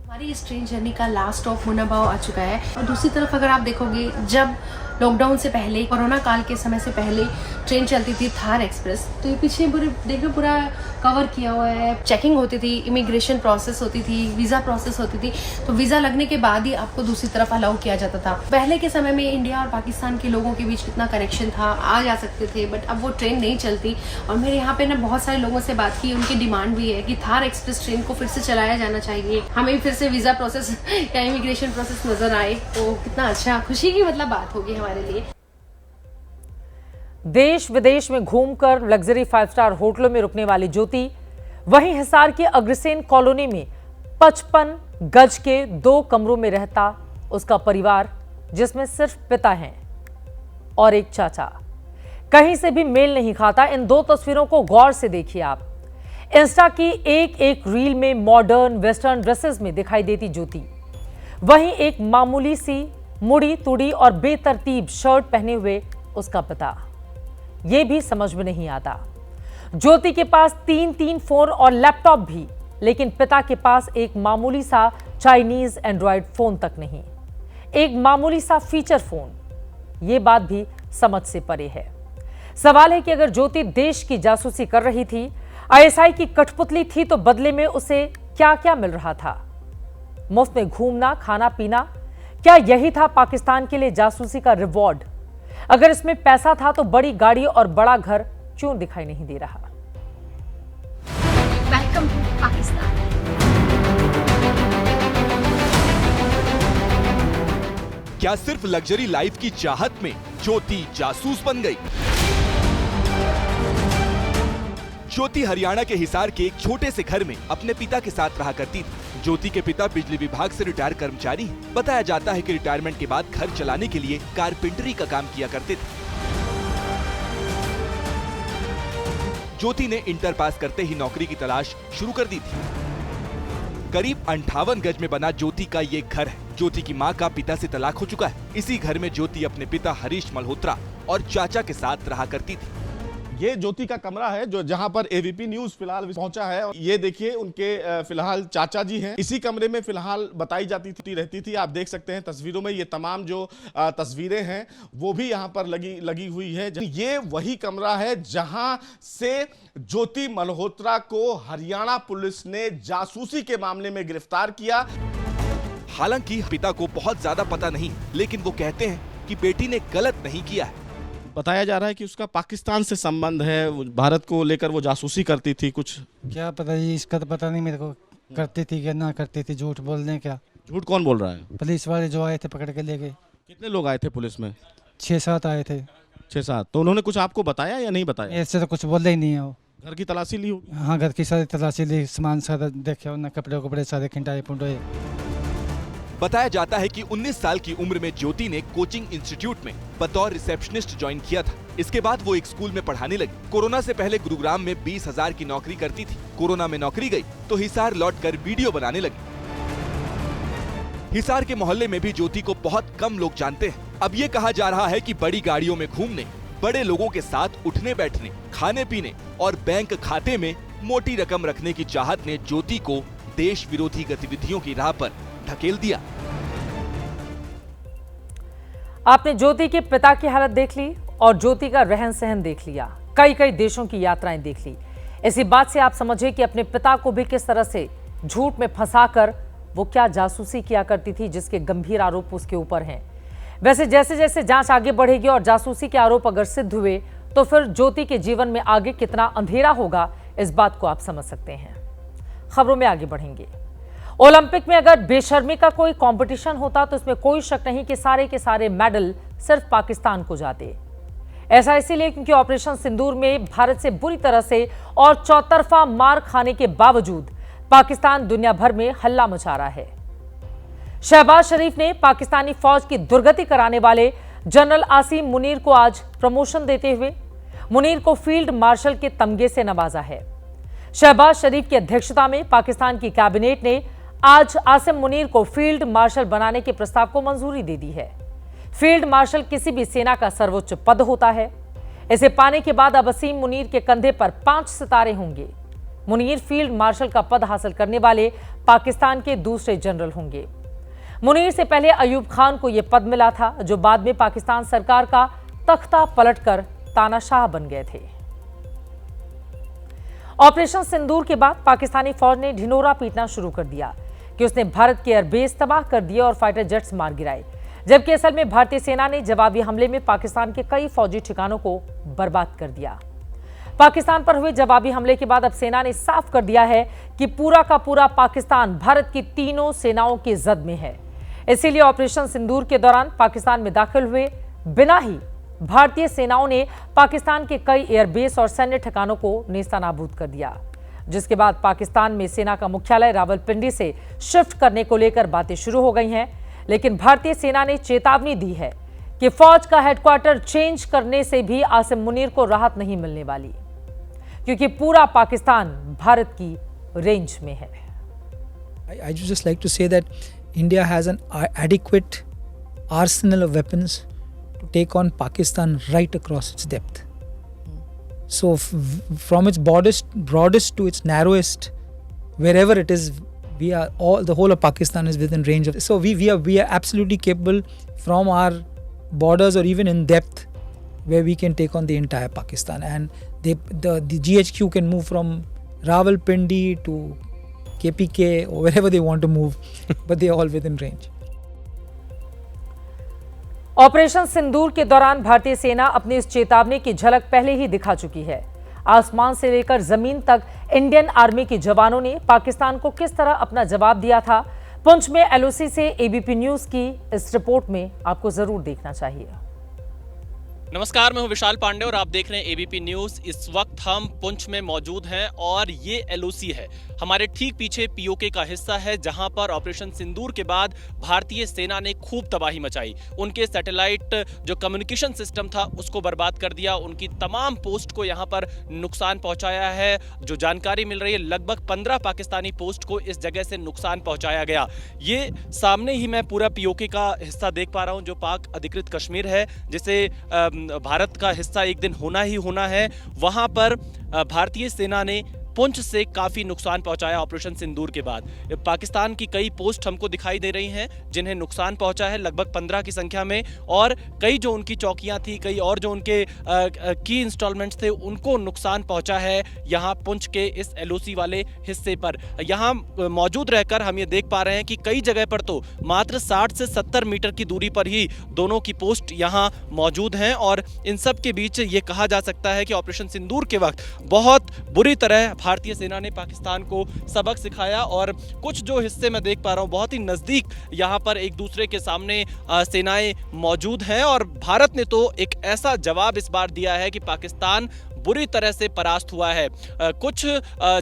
हमारी इस ट्रेन जर्नी का लास्ट स्टॉप मुनाबाव आ चुका है। और दूसरी तरफ अगर आप देखोगे, जब लॉकडाउन से पहले, कोरोना काल के समय से पहले ट्रेन चलती थी थार एक्सप्रेस, तो ये पीछे देखो पूरा कवर किया हुआ है। चेकिंग होती थी, इमिग्रेशन प्रोसेस होती थी, वीज़ा प्रोसेस होती थी। तो वीज़ा लगने के बाद ही आपको दूसरी तरफ अलाउ किया जाता था। पहले के समय में इंडिया और पाकिस्तान के लोगों के बीच कितना कनेक्शन था, आ जा सकते थे, बट अब वो ट्रेन नहीं चलती। और मेरे यहाँ पे ना बहुत सारे लोगों से बात की, उनकी डिमांड भी है कि थार एक्सप्रेस ट्रेन को फिर से चलाया जाना चाहिए। हमें फिर से वीज़ा प्रोसेस या इमिग्रेशन प्रोसेस नजर आए तो कितना अच्छा, खुशी की मतलब बात होगी हमारे लिए। देश विदेश में घूमकर लग्जरी 5 स्टार होटलों में रुकने वाली ज्योति वहीं हिसार के अग्रसेन कॉलोनी में 55 गज के 2 कमरों में रहता उसका परिवार, जिसमें सिर्फ पिता हैं और एक चाचा, कहीं से भी मेल नहीं खाता। इन 2 तस्वीरों को गौर से देखिए आप। इंस्टा की एक एक रील में मॉडर्न वेस्टर्न ड्रेसेस में दिखाई देती ज्योति, वहीं एक मामूली सी मुड़ी तुड़ी और बेतरतीब शर्ट पहने हुए उसका पिता। यह भी समझ में नहीं आता। ज्योति के पास 3 फोन और लैपटॉप भी, लेकिन पिता के पास एक मामूली सा चाइनीज एंड्रॉयड फोन तक नहीं, एक मामूली सा फीचर फोन। यह बात भी समझ से परे है। सवाल है कि अगर ज्योति देश की जासूसी कर रही थी, ISI की कठपुतली थी, तो बदले में उसे क्या क्या मिल रहा था? मुफ्त में घूमना, खाना पीना, क्या यही था पाकिस्तान के लिए जासूसी का रिवॉर्ड? अगर इसमें पैसा था तो बड़ी गाड़ी और बड़ा घर क्यों दिखाई नहीं दे रहा? Welcome to Pakistan. क्या सिर्फ लग्जरी लाइफ की चाहत में ज्योति जासूस बन गई? ज्योति हरियाणा के हिसार के एक छोटे से घर में अपने पिता के साथ रहा करती थी। ज्योति के पिता बिजली विभाग से रिटायर कर्मचारी हैं। बताया जाता है कि रिटायरमेंट के बाद घर चलाने के लिए कारपेंटरी का काम किया करते थे। ज्योति ने इंटर पास करते ही नौकरी की तलाश शुरू कर दी थी। करीब 58 गज में बना ज्योति का ये घर है। ज्योति की मां का पिता से तलाक हो चुका है। इसी घर में ज्योति अपने पिता हरीश मल्होत्रा और चाचा के साथ रहा करती थी। ये ज्योति का कमरा है जो जहां पर ABP न्यूज फिलहाल पहुंचा है। ये देखिए उनके फिलहाल चाचा जी हैं। इसी कमरे में फिलहाल बताई जाती रहती थी। आप देख सकते हैं तस्वीरों में ये तमाम जो तस्वीरें हैं वो भी यहां पर लगी हुई है। ये वही कमरा है जहां से ज्योति मल्होत्रा को हरियाणा पुलिस ने जासूसी के मामले में गिरफ्तार किया। हालांकि पिता को बहुत ज्यादा पता नहीं, लेकिन वो कहते हैं कि बेटी ने गलत नहीं किया है। बताया जा रहा है कि उसका पाकिस्तान से संबंध है, भारत को लेकर वो जासूसी करती थी। कुछ क्या पता जी, इसका तो पता नहीं मेरे को, करती थी क्या ना करती थी। झूठ बोलने क्या? झूठ कौन बोल रहा है? पुलिस वाले जो आए थे पकड़ के ले गए। कितने लोग आए थे पुलिस में? 6-7 आए थे। 6-7। तो उन्होंने कुछ आपको बताया या नहीं बताया? ऐसे तो कुछ बोले ही नहीं है वो। घर की तलाशी ली होगी? हाँ, घर की सारी तलाशी ली, सामान सारा देखे, उन्हें कपड़े सारे खिंटाए पुंडोए। बताया जाता है कि 19 साल की उम्र में ज्योति ने कोचिंग इंस्टीट्यूट में बतौर रिसेप्शनिस्ट ज्वाइन किया था। इसके बाद वो एक स्कूल में पढ़ाने लगी। कोरोना से पहले गुरुग्राम में 20,000 की नौकरी करती थी। कोरोना में नौकरी गई तो हिसार लौटकर वीडियो बनाने लगी। हिसार के मोहल्ले में भी ज्योति को बहुत कम लोग जानते हैं। अब ये कहा जा रहा है कि बड़ी गाड़ियों में घूमने, बड़े लोगों के साथ उठने बैठने, खाने पीने और बैंक खाते में मोटी रकम रखने की चाहत ने ज्योति को देश विरोधी गतिविधियों की राह पर ढकेल दिया। आपने ज्योति के पिता की हालत देख ली और ज्योति का रहन सहन देख लिया, कई कई देशों की यात्राएं देख ली। इसी बात से आप समझिए कि अपने पिता को भी किस तरह से झूठ में फंसाकर वो क्या जासूसी किया करती थी, जिसके गंभीर आरोप उसके ऊपर हैं। वैसे जैसे जैसे जांच आगे बढ़ेगी और जासूसी के आरोप अगर सिद्ध हुए तो फिर ज्योति के जीवन में आगे कितना अंधेरा होगा, इस बात को आप समझ सकते हैं। खबरों में आगे बढ़ेंगे। ओलंपिक में अगर बेशर्मी का कोई कंपटीशन होता तो इसमें कोई शक नहीं कि सारे के सारे मेडल सिर्फ पाकिस्तान को जाते। ऐसा इसीलिए क्योंकि ऑपरेशन सिंदूर में भारत से बुरी तरह से और चौतरफा मार खाने के बावजूद पाकिस्तान दुनिया भर में हल्ला मचा रहा है। शहबाज शरीफ ने पाकिस्तानी फौज की दुर्गति कराने वाले जनरल आसिम मुनीर को आज प्रमोशन देते हुए मुनीर को फील्ड मार्शल के तमगे से नवाजा है। शहबाज शरीफ की अध्यक्षता में पाकिस्तान की कैबिनेट ने आज आसिम मुनीर को फील्ड मार्शल बनाने के प्रस्ताव को मंजूरी दे दी है। फील्ड मार्शल किसी भी सेना का सर्वोच्च पद होता है। इसे पाने के बाद अब आसिम मुनीर के कंधे पर 5 सितारे होंगे। मुनीर फील्ड मार्शल का पद हासिल करने वाले पाकिस्तान के दूसरे जनरल होंगे। मुनीर से पहले अयूब खान को यह पद मिला था, जो बाद में पाकिस्तान सरकार का तख्ता पलटकर तानाशाह बन गए थे। ऑपरेशन सिंदूर के बाद पाकिस्तानी फौज ने ढिंढोरा पीटना शुरू कर दिया कि उसने भारत के एयरबेस तबाह कर दिए और फाइटर जेट्स मार गिराए, जबकि असल में भारतीय सेना ने जवाबी हमले में पाकिस्तान के कई फौजी ठिकानों को बर्बाद कर दिया। पाकिस्तान पर हुए जवाबी हमले के बाद अब सेना ने साफ कर दिया है कि पूरा का पूरा पाकिस्तान भारत की तीनों सेनाओं की जद में है। इसीलिए ऑपरेशन सिंदूर के दौरान पाकिस्तान में दाखिल हुए बिना ही भारतीय सेनाओं ने पाकिस्तान के कई एयरबेस और सैन्य ठिकानों को नेस्तनाबूद कर दिया, जिसके बाद पाकिस्तान में सेना का मुख्यालय रावलपिंडी से शिफ्ट करने को लेकर बातें शुरू हो गई हैं। लेकिन भारतीय सेना ने चेतावनी दी है कि फौज का हेडक्वार्टर चेंज करने से भी आसिम मुनीर को राहत नहीं मिलने वाली, क्योंकि पूरा पाकिस्तान भारत की रेंज में है। I just like to say that India has an adequate arsenal of weapons to take on Pakistan right across its depth. So from its broadest to its narrowest, wherever it is, the whole of Pakistan is within range of. So we are absolutely capable from our borders or even in depth, where we can take on the entire Pakistan, and the GHQ can move from Rawalpindi to KPK or wherever they want to move, but they are all within range. Operation Sindoor के दौरान भारतीय सेना अपनी इस चेतावनी की झलक पहले ही दिखा चुकी है। आसमान से लेकर जमीन तक इंडियन आर्मी के जवानों ने पाकिस्तान को किस तरह अपना जवाब दिया था, पुंछ में एलओसी से एबीपी न्यूज की इस रिपोर्ट में आपको जरूर देखना चाहिए। नमस्कार, मैं हूं विशाल पांडे और आप देख रहे हैं एबीपी न्यूज। इस वक्त हम पुंछ में मौजूद हैं और ये एलओसी है। हमारे ठीक पीछे पीओके का हिस्सा है, जहां पर ऑपरेशन सिंदूर के बाद भारतीय सेना ने खूब तबाही मचाई। उनके सैटेलाइट जो कम्युनिकेशन सिस्टम था उसको बर्बाद कर दिया, उनकी तमाम पोस्ट को यहां पर नुकसान पहुंचाया है। जो जानकारी मिल रही है, लगभग 15 पाकिस्तानी पोस्ट को इस जगह से नुकसान पहुंचाया गया। ये सामने ही मैं पूरा पीओके का हिस्सा देख पा रहा हूं, जो पाक अधिकृत कश्मीर है, जिसे भारत का हिस्सा एक दिन होना ही होना है। वहां पर भारतीय सेना ने पुंछ से काफी नुकसान पहुंचाया ऑपरेशन सिंदूर के बाद। पाकिस्तान की कई पोस्ट हमको दिखाई दे रही हैं जिन्हें नुकसान पहुंचा है, लगभग 15 की संख्या में, और कई जो उनकी चौकियां थी, कई और जो उनके की इंस्टॉलमेंट्स थे, उनको नुकसान पहुंचा है यहाँ पुंछ के इस एलओसी वाले हिस्से पर। यहाँ मौजूद रहकर हम ये देख पा रहे हैं कि कई जगह पर तो मात्र 60 से 70 मीटर की दूरी पर ही दोनों की पोस्ट यहाँ मौजूद हैं, और इन सब के बीच ये कहा जा सकता है कि ऑपरेशन सिंदूर के वक्त बहुत बुरी तरह भारतीय सेना ने पाकिस्तान को सबक सिखाया। और कुछ जो हिस्से मैं देख पा रहा हूं, बहुत ही नजदीक यहां पर एक दूसरे के सामने सेनाएं मौजूद हैं, और भारत ने तो एक ऐसा जवाब इस बार दिया है कि पाकिस्तान बुरी तरह से परास्त हुआ है। कुछ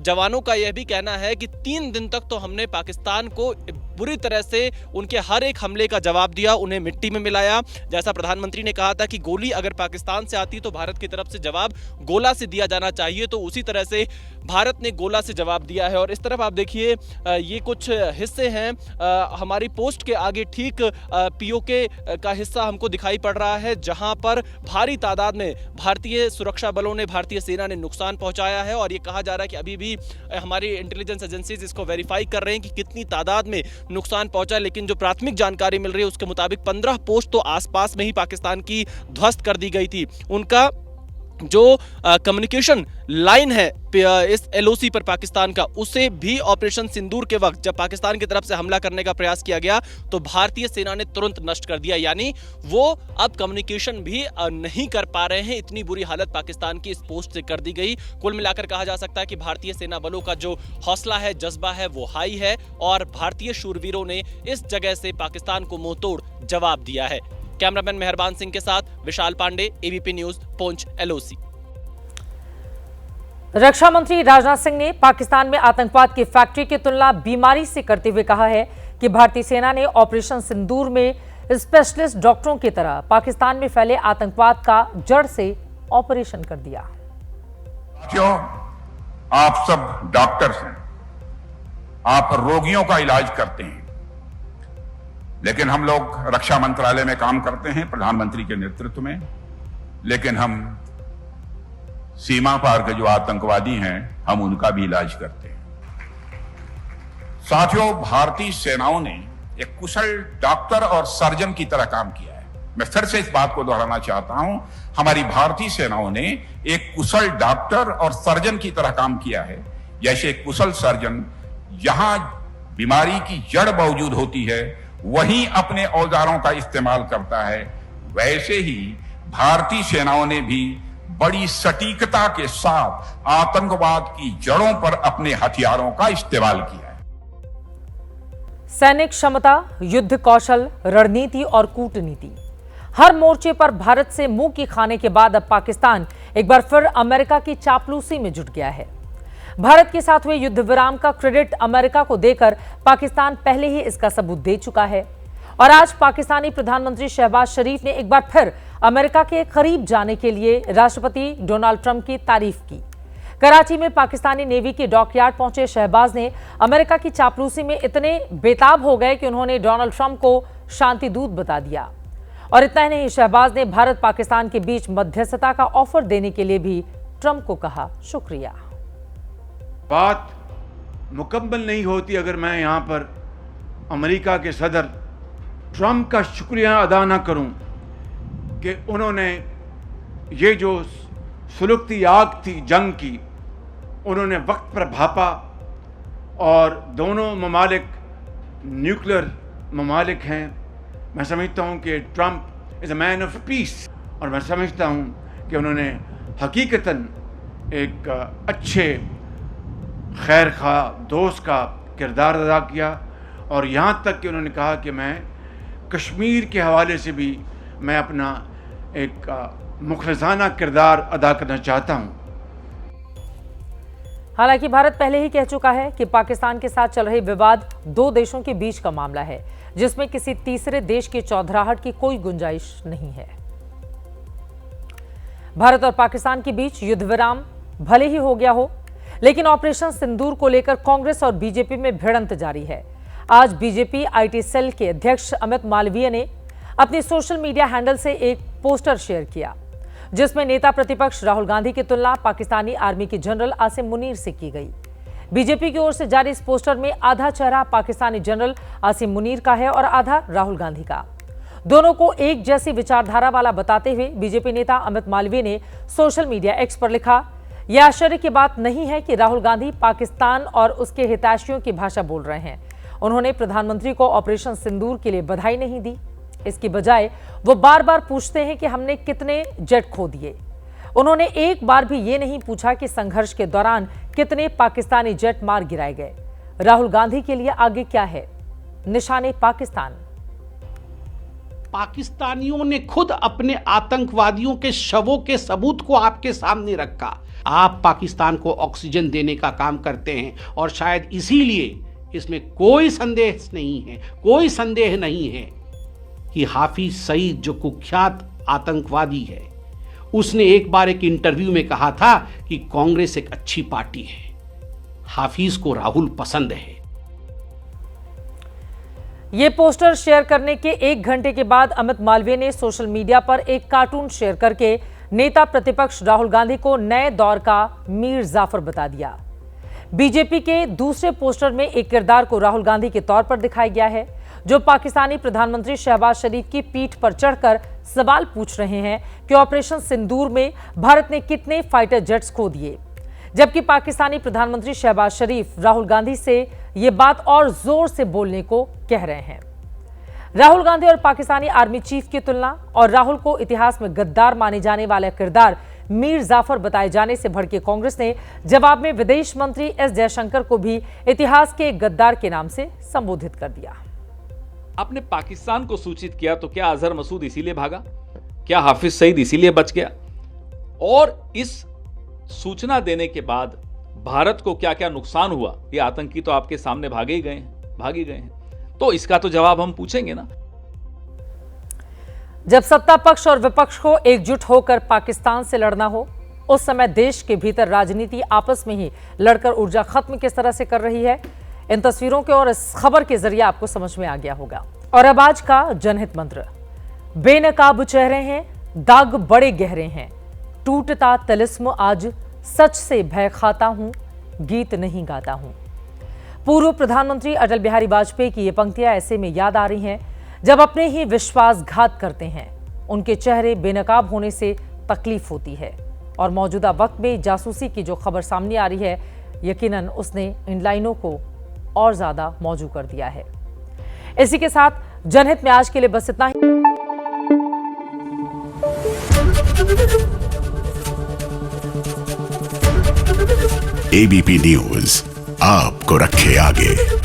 जवानों का यह भी कहना है कि 3 दिन तक तो हमने पाकिस्तान को बुरी तरह से उनके हर एक हमले का जवाब दिया, उन्हें मिट्टी में मिलाया। जैसा प्रधानमंत्री ने कहा था कि गोली अगर पाकिस्तान से आती तो भारत की तरफ से जवाब गोला से दिया जाना चाहिए, तो उसी तरह से भारत ने गोला से जवाब दिया है। और इस तरफ आप देखिए ये कुछ हिस्से हैं हमारी पोस्ट के आगे, ठीक पीओके का हिस्सा हमको दिखाई पड़ रहा है, जहां पर भारी तादाद में भारतीय सुरक्षा बलों ने, भारतीय सेना ने नुकसान पहुंचाया है। और ये कहा जा रहा है कि अभी भी हमारी इंटेलिजेंस एजेंसीज इसको वेरीफाई कर रहे हैं कि कितनी तादाद में नुकसान पहुंचा, लेकिन जो प्राथमिक जानकारी मिल रही है उसके मुताबिक 15 पोस्ट तो आसपास में ही पाकिस्तान की ध्वस्त कर दी गई थी। उनका जो कम्युनिकेशन लाइन है इस एलओसी पर पाकिस्तान का, उसे भी ऑपरेशन सिंदूर के वक्त जब पाकिस्तान की तरफ से हमला करने का प्रयास किया गया तो भारतीय सेना ने तुरंत नष्ट कर दिया, यानी वो अब कम्युनिकेशन भी नहीं कर पा रहे हैं। इतनी बुरी हालत पाकिस्तान की इस पोस्ट से कर दी गई। कुल मिलाकर कहा जा सकता है कि भारतीय सेना बलों का जो हौसला है, जज्बा है, वो हाई है और भारतीय शूरवीरों ने इस जगह से पाकिस्तान को मुंहतोड़ जवाब दिया है। कैमरामैन मेहरबान सिंह के साथ Vishal Pandey, ABP news, Poonch, LOC. रक्षा मंत्री राजनाथ सिंह ने पाकिस्तान में आतंकवाद की फैक्ट्री की तुलना बीमारी से करते हुए कहा है कि भारतीय सेना ने ऑपरेशन सिंदूर में स्पेशलिस्ट डॉक्टरों की तरह पाकिस्तान में फैले आतंकवाद का जड़ से ऑपरेशन कर दिया। क्यों? आप सब डॉक्टर्स हैं, आप रोगियों का इलाज करते हैं, लेकिन हम लोग रक्षा मंत्रालय में काम करते हैं प्रधानमंत्री के नेतृत्व में, लेकिन हम सीमा पार के जो आतंकवादी हैं हम उनका भी इलाज करते हैं। साथियों, भारतीय सेनाओं ने एक कुशल डॉक्टर और सर्जन की तरह काम किया है। मैं फिर से इस बात को दोहराना चाहता हूं, हमारी भारतीय सेनाओं ने एक कुशल डॉक्टर और सर्जन की तरह काम किया है। जैसे एक कुशल सर्जन जहां बीमारी की जड़ मौजूद होती है वहीं अपने औजारों का इस्तेमाल करता है, वैसे ही भारतीय सेनाओं ने भी बड़ी सटीकता के साथ आतंकवाद की जड़ों पर अपने हथियारों का इस्तेमाल किया है। सैनिक क्षमता, युद्ध कौशल, रणनीति और कूटनीति, हर मोर्चे पर भारत से मुंह की खाने के बाद अब पाकिस्तान एक बार फिर अमेरिका की चापलूसी में जुट गया है। भारत के साथ हुए युद्ध विराम का क्रेडिट अमेरिका को देकर पाकिस्तान पहले ही इसका सबूत दे चुका है। और आज पाकिस्तानी प्रधानमंत्री शहबाज शरीफ ने एक बार फिर अमेरिका के करीब जाने के लिए राष्ट्रपति डोनाल्ड ट्रंप की तारीफ की। कराची में पाकिस्तानी नेवी के डॉकयार्ड पहुंचे शहबाज ने अमेरिका की चापलूसी में इतने बेताब हो गए कि उन्होंने डोनाल्ड ट्रंप को शांति दूत बता दिया। और इतना ही नहीं, शहबाज ने भारत पाकिस्तान के बीच मध्यस्थता का ऑफर देने के लिए भी ट्रंप को कहा शुक्रिया। बात मुकम्मल नहीं होती अगर मैं यहाँ पर अमेरिका के सदर ट्रंप का शुक्रिया अदा ना करूं कि उन्होंने ये जो सुलगती आग थी जंग की, उन्होंने वक्त पर भापा और दोनों ममालिक न्यूक्लियर ममालिक हैं। मैं समझता हूं कि Trump is a man of peace और मैं समझता हूं कि उन्होंने हकीकतन एक अच्छे खैर खा दोस्त का किरदार अदा किया। और यहाँ तक कि उन्होंने कहा कि मैं कश्मीर के हवाले से भी मैं अपना एक मुखलिसाना किरदार अदा करना चाहता हूँ। हालांकि भारत पहले ही कह चुका है कि पाकिस्तान के साथ चल रही विवाद दो देशों के बीच का मामला है, जिसमें किसी तीसरे देश की चौधराहट की कोई गुंजाइश नहीं है। भारत और पाकिस्तान के बीच युद्ध विराम भले ही हो गया हो, लेकिन ऑपरेशन सिंदूर को लेकर कांग्रेस और बीजेपी में भिड़ंत जारी है। आज बीजेपी आईटी सेल के अध्यक्ष अमित मालवीय ने अपनी सोशल मीडिया हैंडल से एक पोस्टर शेयर किया, जिसमें नेता प्रतिपक्ष राहुल गांधी की तुलना पाकिस्तानी आर्मी के जनरल आसिम मुनीर से की गई। बीजेपी की ओर से जारी इस पोस्टर में आधा चेहरा पाकिस्तानी जनरल आसिम मुनीर का है और आधा राहुल गांधी का। दोनों को एक जैसी विचारधारा वाला बताते हुए बीजेपी नेता अमित मालवीय ने सोशल मीडिया एक्स पर लिखा, यह आश्चर्य की बात नहीं है कि राहुल गांधी पाकिस्तान और उसके हितैषियों की भाषा बोल रहे हैं। उन्होंने प्रधानमंत्री को ऑपरेशन सिंदूर के लिए बधाई नहीं दी, इसकी बजाय वो बार बार पूछते हैं कि हमने कितने जेट खो दिए। उन्होंने एक बार भी ये नहीं पूछा कि संघर्ष के दौरान कितने पाकिस्तानी जेट मार गिराए गए। राहुल गांधी के लिए आगे क्या है? निशाने पाकिस्तान। पाकिस्तानियों ने खुद अपने आतंकवादियों के शवों के सबूत को आपके सामने रखा। आप पाकिस्तान को ऑक्सीजन देने का काम करते हैं और शायद इसीलिए इसमें कोई संदेह नहीं है कि हाफिज सईद जो कुख्यात आतंकवादी है, उसने एक बार एक इंटरव्यू में कहा था कि कांग्रेस एक अच्छी पार्टी है, हाफिज को राहुल पसंद है। ये पोस्टर शेयर करने के 1 घंटे के बाद अमित मालवीय ने सोशल मीडिया पर एक कार्टून शेयर करके नेता प्रतिपक्ष राहुल गांधी को नए दौर का मीर जाफर बता दिया। बीजेपी के दूसरे पोस्टर में एक किरदार को राहुल गांधी के तौर पर दिखाया गया है, जो पाकिस्तानी प्रधानमंत्री शहबाज शरीफ की पीठ पर चढ़कर सवाल पूछ रहे हैं कि ऑपरेशन सिंदूर में भारत ने कितने फाइटर जेट्स खो दिए, जबकि पाकिस्तानी प्रधानमंत्री शहबाज शरीफ राहुल गांधी से ये बात और जोर से बोलने को कह रहे हैं। राहुल गांधी और पाकिस्तानी आर्मी चीफ की तुलना और राहुल को इतिहास में गद्दार माने जाने वाला किरदार मीर जाफर बताए जाने से भड़के कांग्रेस ने जवाब में विदेश मंत्री एस जयशंकर को भी इतिहास के गद्दार के नाम से संबोधित कर दिया। आपने पाकिस्तान को सूचित किया तो क्या अजहर मसूद इसीलिए भागा? क्या हाफिज सईद इसीलिए बच गया? और इस सूचना देने के बाद भारत को क्या क्या नुकसान हुआ, ये आतंकी तो आपके सामने भाग ही गए हैं। तो इसका तो जवाब हम पूछेंगे ना। जब सत्ता पक्ष और विपक्ष को एकजुट होकर पाकिस्तान से लड़ना हो, उस समय देश के भीतर राजनीति आपस में ही लड़कर ऊर्जा खत्म किस तरह से कर रही है, इन तस्वीरों के और इस खबर के जरिए आपको समझ में आ गया होगा। और अब आज का जनहित मंत्र, बेनकाब चेहरे हैं, दाग बड़े गहरे हैं, टूटता तिलिस्म आज सच से भय खाता हूं, गीत नहीं गाता हूं। पूर्व प्रधानमंत्री अटल बिहारी वाजपेयी की ये पंक्तियां ऐसे में याद आ रही हैं जब अपने ही विश्वासघात करते हैं, उनके चेहरे बेनकाब होने से तकलीफ होती है। और मौजूदा वक्त में जासूसी की जो खबर सामने आ रही है, यकीनन उसने इन लाइनों को और ज्यादा मौजू कर दिया है। इसी के साथ जनहित में आज के लिए बस इतना ही। एबीपी न्यूज आपको रखे आगे।